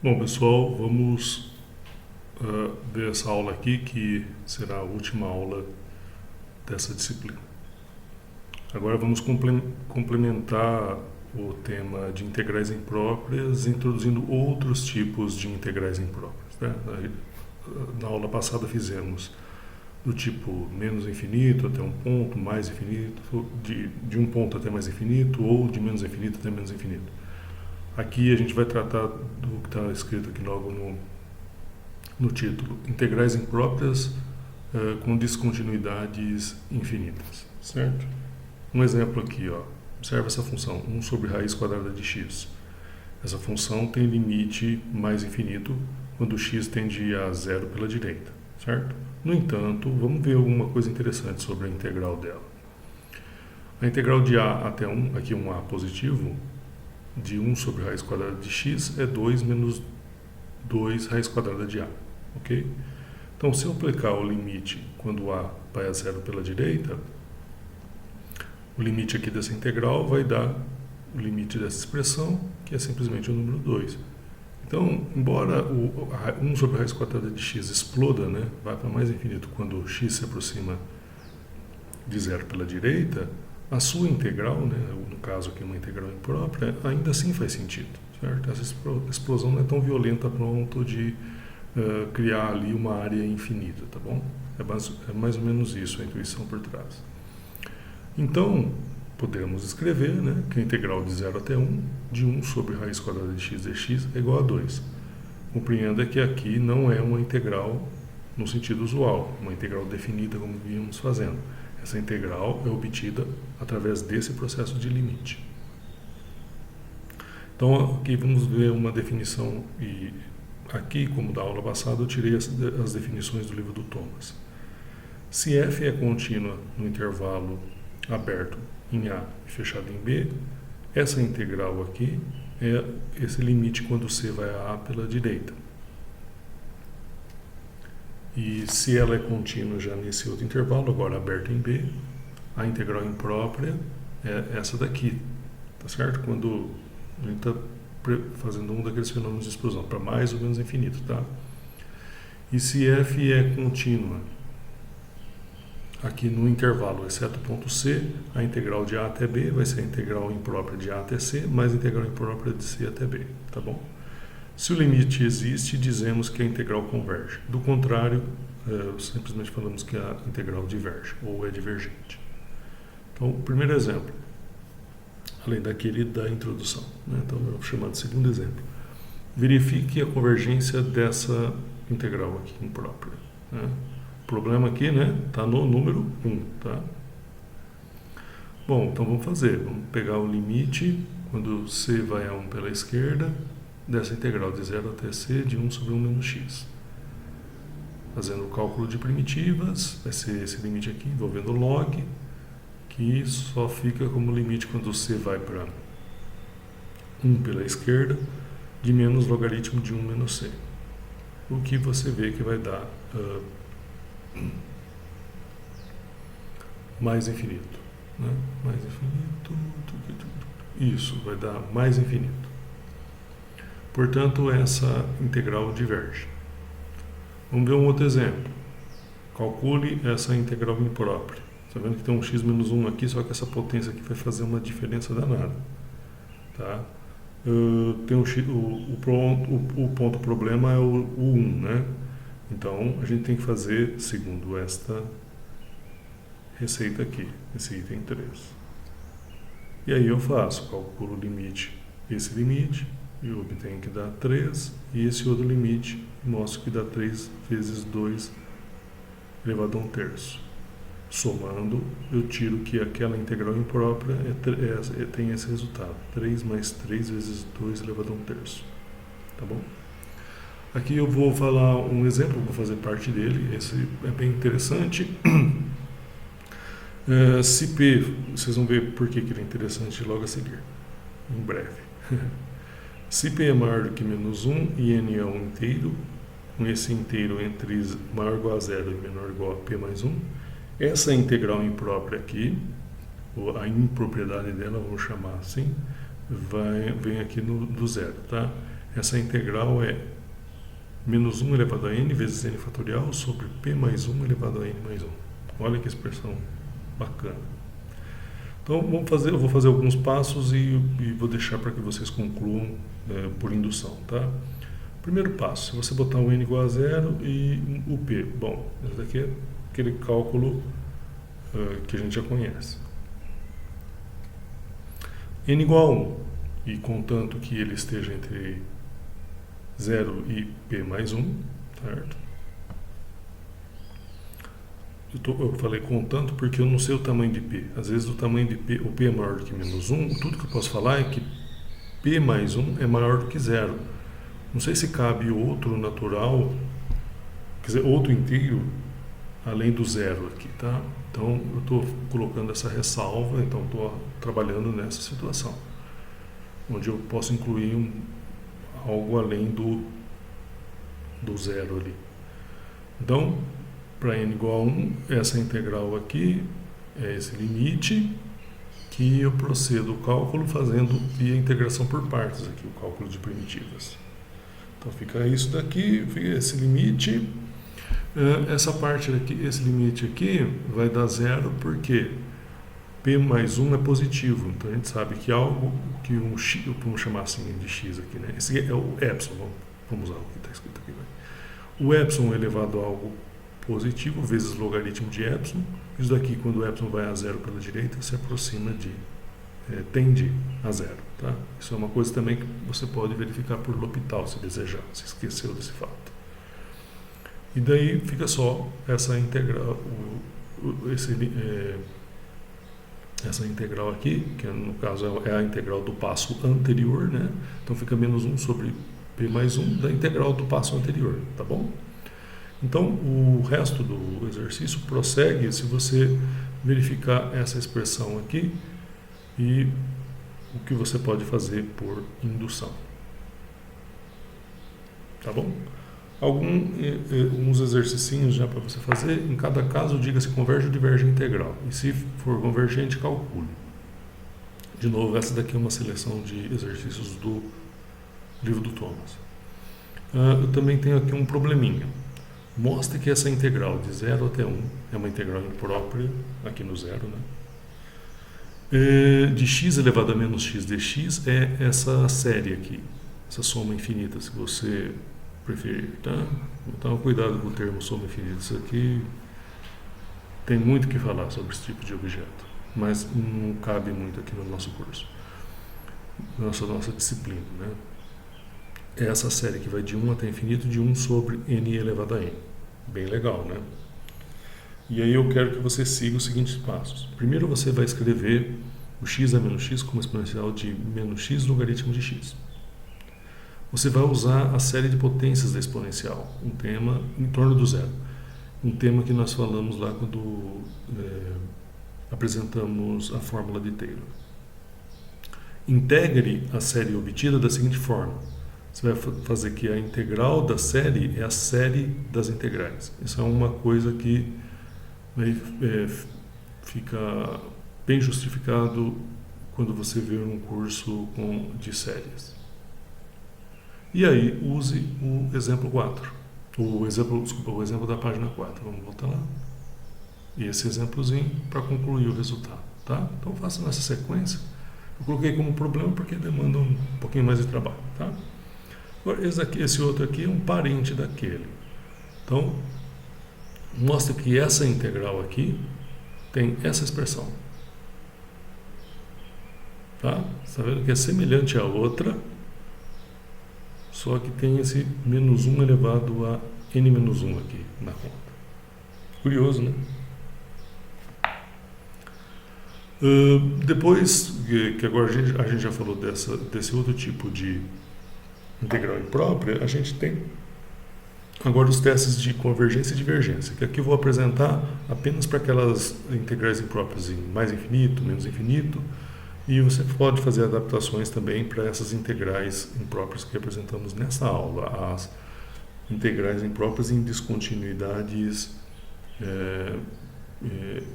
Bom, pessoal, vamos ver essa aula aqui, que será a última aula dessa disciplina. Agora vamos complementar o tema de integrais impróprias, introduzindo outros tipos de integrais impróprias, né? Na aula passada fizemos do tipo menos infinito até um ponto, mais infinito, de um ponto até mais infinito, ou de menos infinito até menos infinito. Aqui a gente vai tratar do que está escrito aqui logo no título: integrais impróprias com descontinuidades infinitas, certo? Um exemplo aqui, ó. Observa essa função, 1 sobre raiz quadrada de x. Essa função tem limite mais infinito quando x tende a zero pela direita, certo? No entanto, vamos ver alguma coisa interessante sobre a integral dela. A integral de a até 1, aqui um a positivo, de 1 sobre raiz quadrada de x é 2 menos 2 raiz quadrada de a, ok? Então, se eu aplicar o limite quando a vai a zero pela direita, o limite aqui dessa integral vai dar o limite dessa expressão, que é simplesmente o número 2. Então, embora 1 sobre raiz quadrada de x exploda, né, vai para mais infinito quando x se aproxima de zero pela direita, a sua integral, né, no caso aqui uma integral imprópria, ainda assim faz sentido, certo? Essa explosão não é tão violenta a ponto de criar ali uma área infinita, tá bom? É mais ou menos isso a intuição por trás. Então, podemos escrever, né, que a integral de 0 até 1 de 1 sobre raiz quadrada de x dx é igual a 2. Compreenda que aqui não é uma integral no sentido usual, uma integral definida como vínhamos fazendo. Essa integral é obtida através desse processo de limite. Então, aqui vamos ver uma definição, e aqui, como da aula passada, eu tirei as definições do livro do Thomas. Se f é contínua no intervalo aberto em A e fechado em B, essa integral aqui é esse limite quando C vai a A pela direita. E se ela é contínua já nesse outro intervalo, agora aberto em B, a integral imprópria é essa daqui, tá certo? Quando a gente está fazendo um daqueles fenômenos de explosão, para mais ou menos infinito, tá? E se f é contínua aqui no intervalo, exceto o ponto C, a integral de A até B vai ser a integral imprópria de A até C, mais a integral imprópria de C até B, tá bom? Se o limite existe, dizemos que a integral converge. Do contrário, simplesmente falamos que a integral diverge, ou é divergente. Então, o primeiro exemplo, além daquele da introdução, né? Então, eu vou chamar de segundo exemplo. Verifique a convergência dessa integral aqui imprópria, né? O problema aqui, né, está no número 1, tá? Bom, então vamos fazer. Vamos pegar o limite, quando C vai a 1 pela esquerda, dessa integral de 0 até C de 1 sobre 1 menos x. Fazendo o cálculo de primitivas, vai ser esse limite aqui, envolvendo log, que só fica como limite quando C vai para 1 pela esquerda, de menos logaritmo de 1 menos C. O que você vê que vai dar mais infinito, né? Mais infinito, isso, vai dar mais infinito. Portanto, essa integral diverge. Vamos ver um outro exemplo. Calcule essa integral imprópria. Está vendo que tem um x menos 1 aqui, só que essa potência aqui vai fazer uma diferença danada, tá? Tem o ponto problema é o 1, né? Então, a gente tem que fazer segundo esta receita aqui, esse item 3. E aí eu faço, calculo o limite, esse limite, e eu obtenho que dá 3, e esse outro limite, mostro que dá 3 vezes 2 elevado a 1/3. Somando, eu tiro que aquela integral imprópria tem esse resultado, 3 mais 3 vezes 2 elevado a 1/3. Tá bom? Aqui eu vou falar um exemplo, vou fazer parte dele, esse é bem interessante. Se P, vocês vão ver por que ele é interessante logo a seguir, em breve. Se P é maior do que menos 1 e N é um inteiro, com esse inteiro entre maior ou igual a 0 e menor ou igual a P mais 1, essa integral imprópria aqui, a impropriedade dela, vamos chamar assim, vem aqui do zero, tá? essa integral é menos 1 elevado a n vezes n fatorial sobre p mais 1 elevado a n mais 1. Olha que expressão bacana. Então, eu vou fazer alguns passos e vou deixar para que vocês concluam por indução, tá? Primeiro passo, se você botar o n igual a zero e o p. Bom, esse daqui é aquele cálculo que a gente já conhece. N igual a 1, e contanto que ele esteja entre 0 e p mais 1, certo? Eu falei contanto porque eu não sei o tamanho de p. Às vezes o tamanho de p, o p é maior do que menos 1, tudo que eu posso falar é que p mais 1 é maior do que 0. Não sei se cabe outro natural, quer dizer, outro inteiro, além do 0 aqui, tá? Então, eu estou colocando essa ressalva, então estou trabalhando nessa situação, onde eu posso incluir algo além do 0 ali. Então, para n igual a 1, essa integral aqui é esse limite que eu procedo o cálculo fazendo via integração por partes aqui, o cálculo de primitivas. Então fica isso daqui, fica esse limite, essa parte aqui, esse limite aqui vai dar 0 porque p mais 1 é positivo, então a gente sabe que algo, que um x, vamos chamar assim de x aqui, né? Esse é o epsilon, vamos usar o que está escrito aqui. O epsilon elevado a algo positivo vezes logaritmo de epsilon, isso daqui quando o epsilon vai a 0 pela direita se aproxima de, tende a 0, tá? Isso é uma coisa também que você pode verificar por L'Hopital se desejar, se esqueceu desse fato. E daí fica só essa integral, essa integral aqui, que no caso é a integral do passo anterior, né? Então fica menos 1 sobre p mais 1 da integral do passo anterior, tá bom? Então, o resto do exercício prossegue se você verificar essa expressão aqui e o que você pode fazer por indução. Tá bom? Alguns exercicinhos já para você fazer. Em cada caso, diga se converge ou diverge a integral. E se for convergente, calcule. De novo, essa daqui é uma seleção de exercícios do livro do Thomas. Eu também tenho aqui um probleminha. Mostre que essa integral de 0 até 1 é uma integral imprópria, aqui no 0, né? De x elevado a menos x dx é essa série aqui, essa soma infinita, se você preferir, tá? Então, cuidado com o termo soma infinita. Isso aqui tem muito o que falar sobre esse tipo de objeto, mas não cabe muito aqui no nosso curso, nossa disciplina, né? É essa série que vai de 1 até infinito, de 1 sobre n elevado a n. Bem legal, né? E aí eu quero que você siga os seguintes passos. Primeiro você vai escrever o x a menos x como exponencial de menos x logaritmo de x. Você vai usar a série de potências da exponencial, um tema em torno do zero. Um tema que nós falamos lá quando apresentamos a fórmula de Taylor. Integre a série obtida da seguinte forma. Você vai fazer que a integral da série é a série das integrais. Isso é uma coisa que fica bem justificado quando você vê um curso de séries. E aí, use o exemplo 4. O exemplo da página 4. Vamos voltar lá. E esse exemplozinho para concluir o resultado. Tá? Então, faça nessa sequência. Eu coloquei como problema porque demanda um pouquinho mais de trabalho. Tá? Agora, esse outro aqui é um parente daquele. Então, mostra que essa integral aqui tem essa expressão. Tá? Você está vendo que é semelhante à outra, só que tem esse menos 1 elevado a n menos 1 aqui na conta. Curioso, né? Depois que agora a gente já falou desse outro tipo de integral imprópria, a gente tem agora os testes de convergência e divergência, que aqui eu vou apresentar apenas para aquelas integrais impróprias em mais infinito, menos infinito, e você pode fazer adaptações também para essas integrais impróprias que apresentamos nessa aula, as integrais impróprias em descontinuidades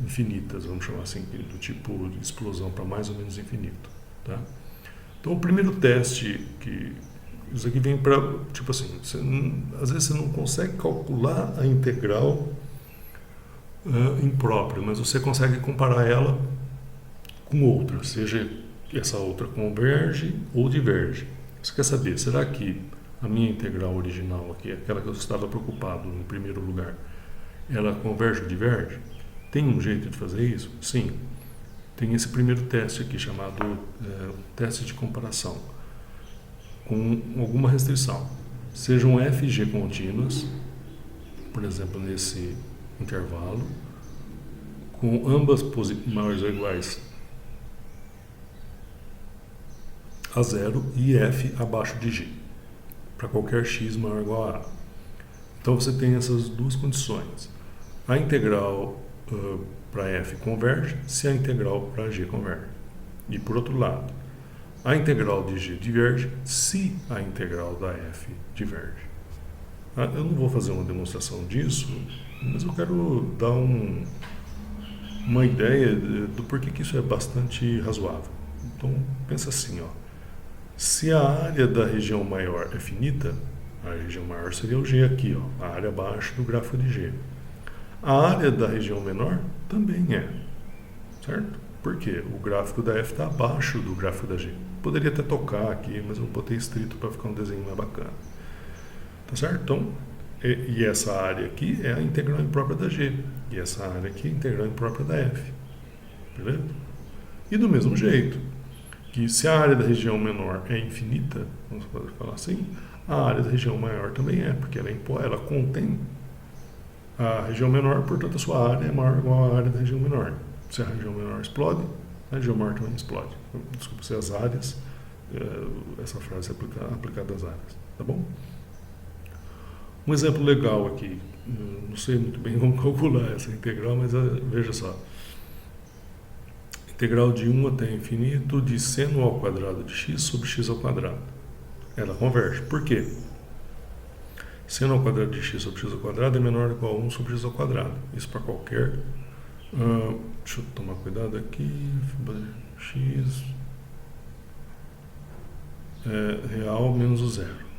infinitas, vamos chamar assim, do tipo de explosão para mais ou menos infinito. Tá? Então, o primeiro teste que Isso aqui vem para, tipo assim, às vezes você não consegue calcular a integral imprópria, mas você consegue comparar ela com outra, seja essa outra converge ou diverge. Você quer saber, será que a minha integral original aqui, aquela que eu estava preocupado no primeiro lugar, ela converge ou diverge? Tem um jeito de fazer isso? Sim. Tem esse primeiro teste aqui chamado teste de comparação, com alguma restrição. Sejam f e g contínuas, por exemplo, nesse intervalo, com ambas maiores ou iguais a zero e f abaixo de g, para qualquer x maior ou igual a a. Então você tem essas duas condições. A integral para f converge se a integral para g converge. E por outro lado, a integral de g diverge se a integral da f diverge. Eu não vou fazer uma demonstração disso, mas eu quero dar uma ideia do porquê que isso é bastante razoável. Então, pensa assim, ó. Se a área da região maior é finita, a região maior seria o G aqui, ó, a área abaixo do gráfico de G. A área da região menor também é, certo? Por quê? O gráfico da F está abaixo do gráfico da G. Poderia até tocar aqui, mas eu botei estrito para ficar um desenho mais bacana. Tá certo? Então, e essa área aqui é a integral imprópria da G. E essa área aqui é a integral imprópria da F. Beleza? E do mesmo jeito, que se a área da região menor é infinita, vamos falar assim, a área da região maior também é, porque ela contém a região menor, portanto a sua área é maior ou igual à área da região menor. Se a região menor explode, a região maior também explode. Desculpa, se as áreas, essa frase é aplicada às áreas, tá bom? Um exemplo legal aqui, não sei muito bem como calcular essa integral, mas veja só. Integral de 1 até infinito de seno ao quadrado de x sobre x ao quadrado. Ela converge. Por quê? Seno ao quadrado de x sobre x ao quadrado é menor ou igual a 1 sobre x ao quadrado. Isso para qualquer... deixa eu tomar cuidado aqui. X é real menos o zero.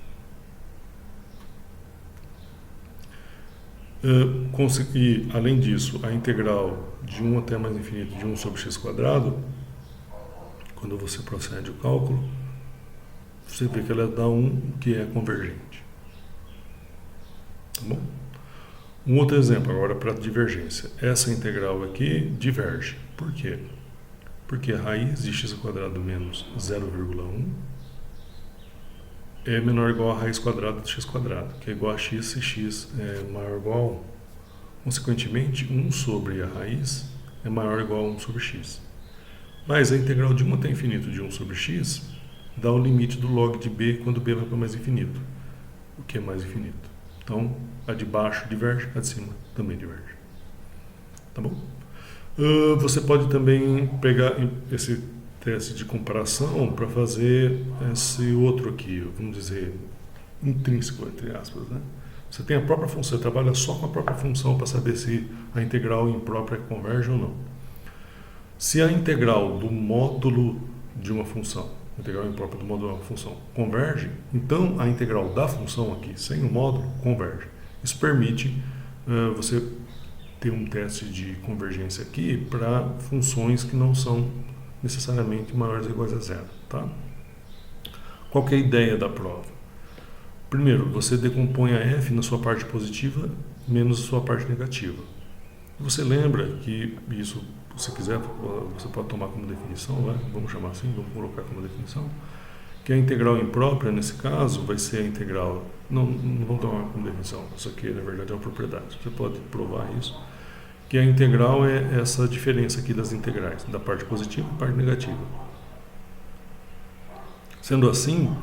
E, além disso, a integral de 1 até mais infinito de 1 sobre x quadrado, quando você procede o cálculo, você vê que ela dá 1 que é convergente. Tá bom? Um outro exemplo agora para divergência. Essa integral aqui diverge. Por quê? Porque a raiz de x ao quadrado menos 0,1 é menor ou igual a raiz quadrada de x quadrado, que é igual a x se x é maior ou igual a 1. Consequentemente, 1 sobre a raiz é maior ou igual a 1 sobre x. Mas a integral de 1 até infinito de 1 sobre x dá o limite do log de b quando b vai para mais infinito, o que é mais infinito. Então, a de baixo diverge, a de cima também diverge. Tá bom? Você pode também pegar esse teste de comparação para fazer esse outro aqui, vamos dizer, intrínseco, entre aspas, né? Você tem a própria função, você trabalha só com a própria função para saber se a integral imprópria converge ou não. Se a integral do módulo de uma função, a integral imprópria do módulo de uma função, converge, então a integral da função aqui, sem o módulo, converge. Isso permite você ter um teste de convergência aqui para funções que não são necessariamente maiores ou iguais a zero, tá? Qual que é a ideia da prova? Primeiro, você decompõe a f na sua parte positiva menos a sua parte negativa. Você lembra que isso, se quiser, você pode tomar como definição, né? Vamos chamar assim, vamos colocar como definição, que a integral imprópria, nesse caso, vai ser a integral... Não vamos tomar como definição, isso aqui, na verdade, é uma propriedade. Você pode provar isso. Que a integral é essa diferença aqui das integrais, da parte positiva e parte negativa. Sendo assim,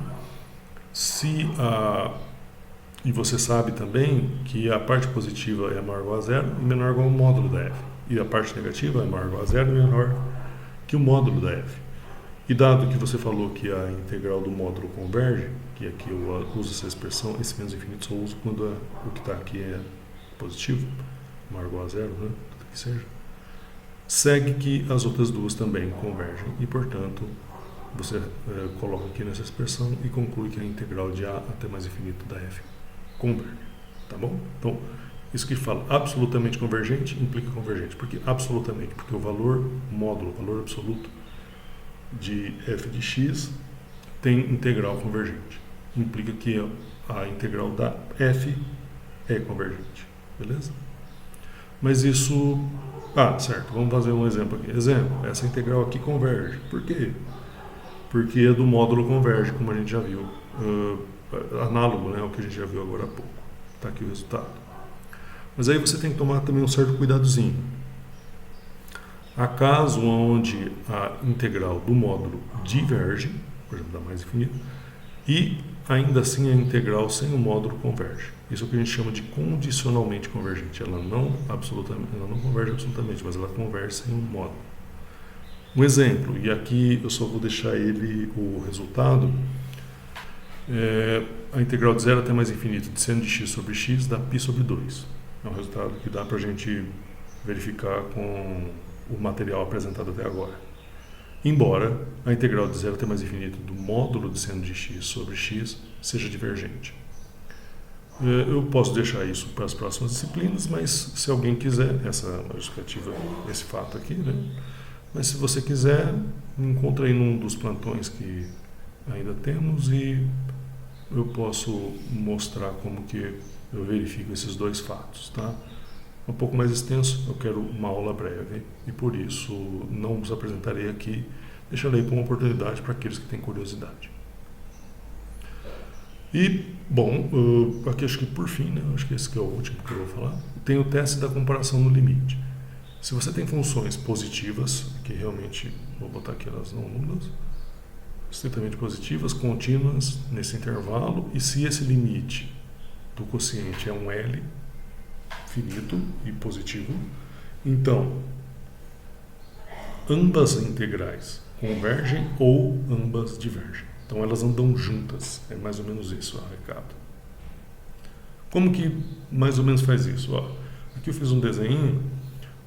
e você sabe também que a parte positiva é maior ou igual a zero e menor ou igual ao módulo da f. E a parte negativa é maior ou igual a zero e menor que o módulo da f. E dado que você falou que a integral do módulo converge, que aqui eu uso essa expressão, esse menos infinito só uso quando o que está aqui é positivo, maior ou igual a zero, né? Tudo que seja. Segue que as outras duas também convergem e, portanto, Você coloca aqui nessa expressão e conclui que a integral de a até mais infinito da f converge. Tá bom? Então, isso que fala absolutamente convergente implica convergente. Por que absolutamente? Porque o valor módulo, o valor absoluto de f de x tem integral convergente. Implica que a integral da f é convergente. Beleza? Mas isso... certo. Vamos fazer um exemplo aqui. Exemplo, essa integral aqui converge. Por quê? Porque a do módulo converge, como a gente já viu. Análogo, né, ao que a gente já viu agora há pouco. Está aqui o resultado. Mas aí você tem que tomar também um certo cuidadozinho. Há casos onde a integral do módulo diverge, por exemplo, da mais infinito, e ainda assim a integral sem o módulo converge. Isso é o que a gente chama de condicionalmente convergente. Ela não converge absolutamente, mas ela converge sem o módulo. Um exemplo, e aqui eu só vou deixar o resultado, a integral de 0 até mais infinito de seno de x sobre x dá π sobre 2. É um resultado que dá para a gente verificar com o material apresentado até agora. Embora a integral de 0 até mais infinito do módulo de seno de x sobre x seja divergente. Eu posso deixar isso para as próximas disciplinas, mas se alguém quiser, essa justificativa, esse fato aqui, né? Mas se você quiser, encontra aí num dos plantões que ainda temos e eu posso mostrar como que eu verifico esses dois fatos, tá? Um pouco mais extenso, eu quero uma aula breve e por isso não os apresentarei aqui, deixarei como oportunidade para aqueles que têm curiosidade. E, bom, aqui acho que por fim, né, acho que esse que é o último que eu vou falar, tem o teste da comparação no limite. Se você tem funções positivas, que realmente, vou botar aqui elas não nulas, estritamente positivas, contínuas nesse intervalo, e se esse limite do quociente é um L finito e positivo, então ambas integrais convergem ou ambas divergem. Então elas andam juntas, é mais ou menos isso o recado. Como que mais ou menos faz isso? Aqui eu fiz um desenho.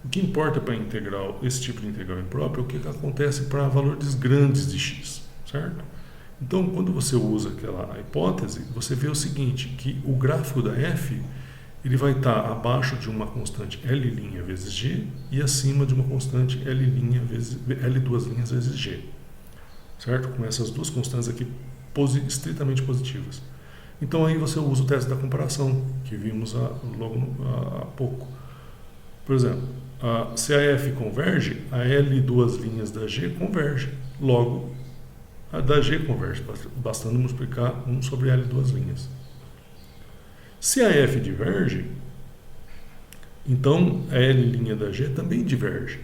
O que importa para integral, esse tipo de integral imprópria, é o que acontece para valores grandes de x, certo? Então, quando você usa aquela hipótese, você vê o seguinte, que o gráfico da f ele vai estar abaixo de uma constante L' vezes g e acima de uma constante L2' vezes g, certo? Com essas duas constantes aqui estritamente positivas. Então, aí você usa o teste da comparação, que vimos logo há pouco. Por exemplo, se a f converge, a L2' da g converge. Logo, a da g converge, bastando multiplicar 1 sobre L2'. Se a f diverge, então a L' da g também diverge.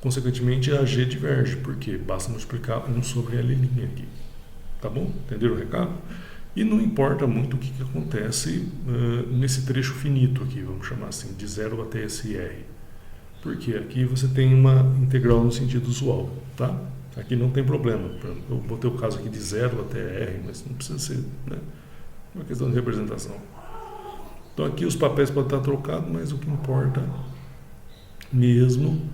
Consequentemente, a g diverge, porque basta multiplicar 1 sobre L' aqui. Tá bom? Entenderam o recado? E não importa muito o que acontece nesse trecho finito aqui, vamos chamar assim, de 0 até esse R. Porque aqui você tem uma integral no sentido usual, tá? Aqui não tem problema. Eu botei o caso aqui de 0 até R, mas não precisa ser, né? É uma questão de representação. Então aqui os papéis podem estar trocados, mas o que importa mesmo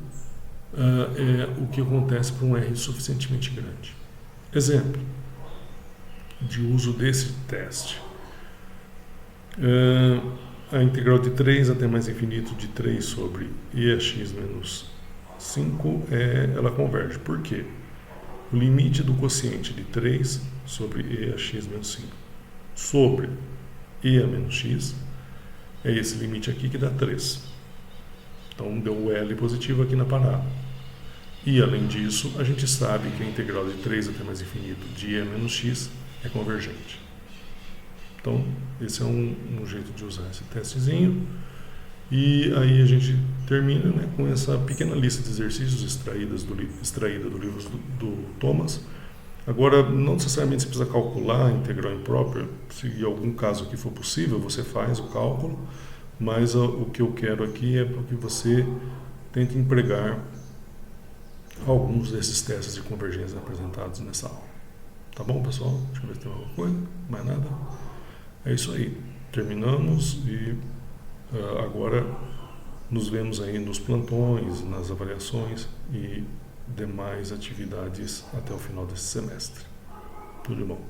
é o que acontece para um R suficientemente grande. Exemplo de uso desse teste. A integral de 3 até mais infinito de 3 sobre EX menos 5, ela converge. Por quê? O limite do quociente de 3 sobre EX menos 5 sobre E a menos x é esse limite aqui que dá 3. Então deu o L positivo aqui na parada. E além disso, a gente sabe que a integral de 3 até mais infinito de E menos x é convergente. Então, esse é um jeito de usar esse testezinho. E aí a gente termina, né, com essa pequena lista de exercícios extraída do livro do Thomas. Agora, não necessariamente você precisa calcular a integral imprópria. Se em algum caso aqui for possível, você faz o cálculo. Mas o que eu quero aqui é para que você tente empregar alguns desses testes de convergência apresentados nessa aula. Tá bom, pessoal? Deixa eu ver se tem alguma coisa. Mais nada? É isso aí. Terminamos e agora nos vemos aí nos plantões, nas avaliações e demais atividades até o final desse semestre. Tudo de bom.